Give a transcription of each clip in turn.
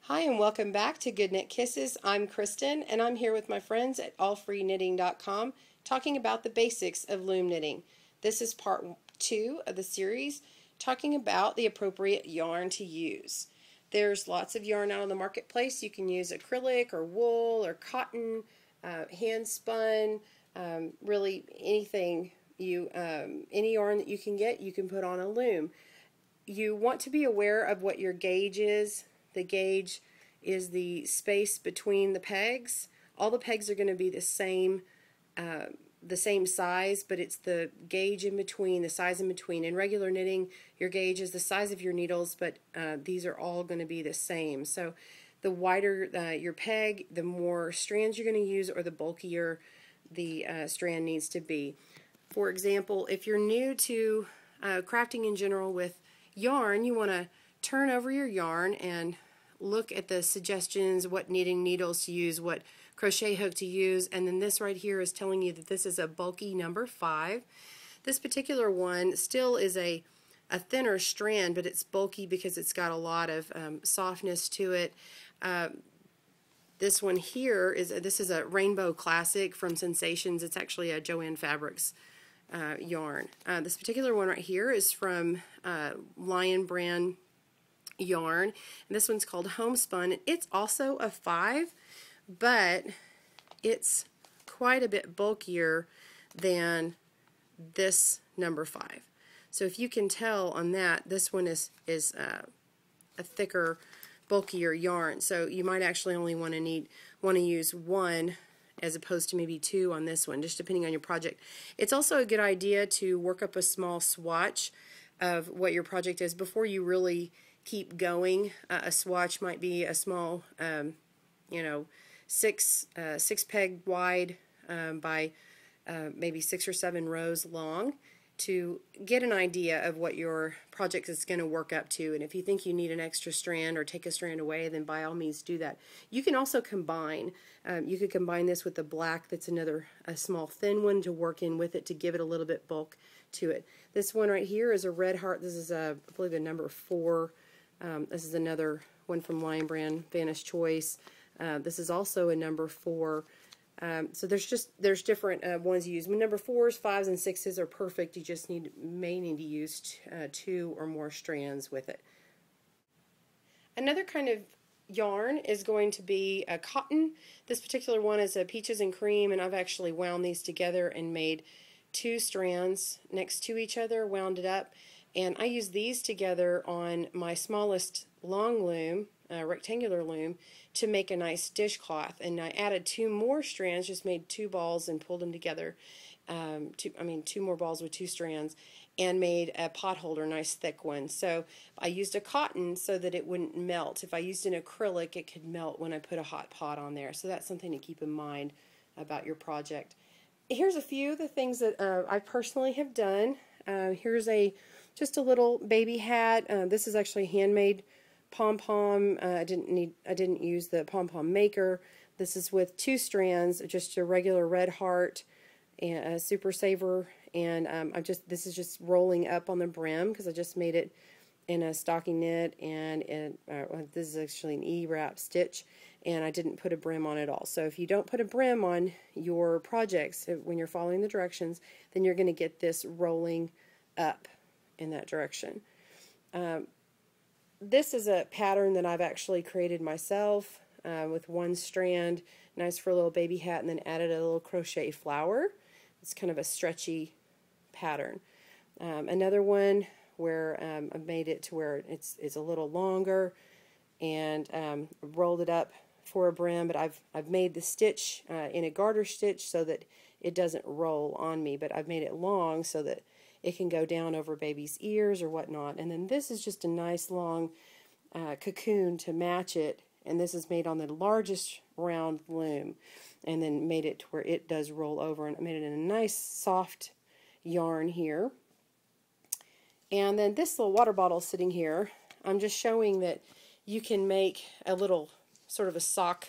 Hi and welcome back to Good Knit Kisses. I'm Kristen and I'm here with my friends at AllFreeKnitting.com talking about the basics of loom knitting. This is part 2 of the series talking about the appropriate yarn to use. There's lots of yarn out on the marketplace. You can use acrylic or wool or cotton, hand spun, really anything any yarn that you can get, you can put on a loom. You want to be aware of what your gauge is. The gauge is the space between the pegs. All the pegs are going to be the same size, but it's the gauge in between, the size in between. In regular knitting, your gauge is the size of your needles, but these are all going to be the same. So the wider your peg, the more strands you're going to use, or the bulkier the strand needs to be. For example, if you're new to crafting in general with yarn, you want to turn over your yarn and look at the suggestions, what knitting needles to use, what crochet hook to use, and then this right here is telling you that this is a bulky number 5. This particular one still is a thinner strand, but it's bulky because it's got a lot of softness to it. This one here is a Rainbow Classic from Sensations. It's actually a Joanne Fabrics yarn. This particular one right here is from Lion brand yarn, and this one's called Homespun. It's also a 5, but it's quite a bit bulkier than this number 5. So if you can tell on that, this one is a thicker, bulkier yarn. So you might actually only want to use 1 as opposed to maybe 2 on this one, just depending on your project. It's also a good idea to work up a small swatch of what your project is before you really keep going. A swatch might be a small, 6 peg wide by maybe 6 or 7 rows long, to get an idea of what your project is going to work up to. And if you think you need an extra strand or take a strand away, then by all means do that. You can also combine. You could combine this with the black, that's a small thin one, to work in with it to give it a little bit bulk to it. This one right here is a red heart. This is I believe a number 4. This is another one from Lion brand, Vanish Choice. This is also a number 4. So there's different ones you use. Number 4s, 5s, and 6s are perfect. You just may need to use 2 or more strands with it. Another kind of yarn is going to be a cotton. This particular one is a peaches and cream, and I've actually wound these together and made 2 strands next to each other, wound it up, and I use these together on my smallest long loom, rectangular loom, to make a nice dishcloth. And I added 2 more strands, just made 2 balls and pulled them together. 2 more balls with 2 strands, and made a pot holder, nice thick one. So I used a cotton so that it wouldn't melt. If I used an acrylic, it could melt when I put a hot pot on there. So that's something to keep in mind about your project. Here's a few of the things that I personally have done. Here's just a little baby hat. This is actually handmade pom-pom. I didn't use the pom-pom maker. This is with 2 strands, just a regular red heart and a super saver, and this is just rolling up on the brim because I just made it in a stocking knit, and this is actually an E-wrap stitch, and I didn't put a brim on at all. So if you don't put a brim on your projects when you're following the directions, then you're going to get this rolling up in that direction. This is a pattern that I've actually created myself with 1 strand, nice for a little baby hat, and then added a little crochet flower. It's kind of a stretchy pattern. Another one where I've made it to where it's a little longer, and rolled it up for a brim, but I've made the stitch in a garter stitch so that it doesn't roll on me, but I've made it long so that it can go down over baby's ears or whatnot. And then this is just a nice long cocoon to match it, and this is made on the largest round loom, and then made it to where it does roll over, and I made it in a nice soft yarn here. And then this little water bottle sitting here, I'm just showing that you can make a little sort of a sock,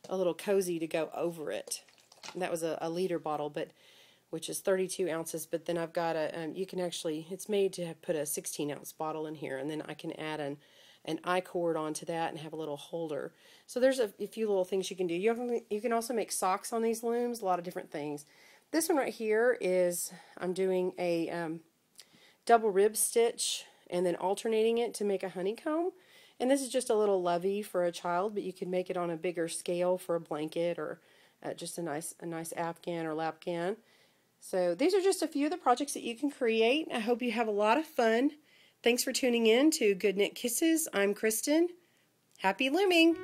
a little cozy to go over it. And that was a liter bottle, which is 32 ounces, but then I've got you can actually, it's made to put a 16-ounce bottle in here, and then I can add an I-cord onto that and have a little holder. So there's a few little things you can do. You can also make socks on these looms, a lot of different things. This one right here is, I'm doing a double rib stitch and then alternating it to make a honeycomb. And this is just a little lovey for a child, but you can make it on a bigger scale for a blanket or just a nice afghan or lapghan. So these are just a few of the projects that you can create. I hope you have a lot of fun. Thanks for tuning in to Good Knit Kisses. I'm Kristen. Happy looming!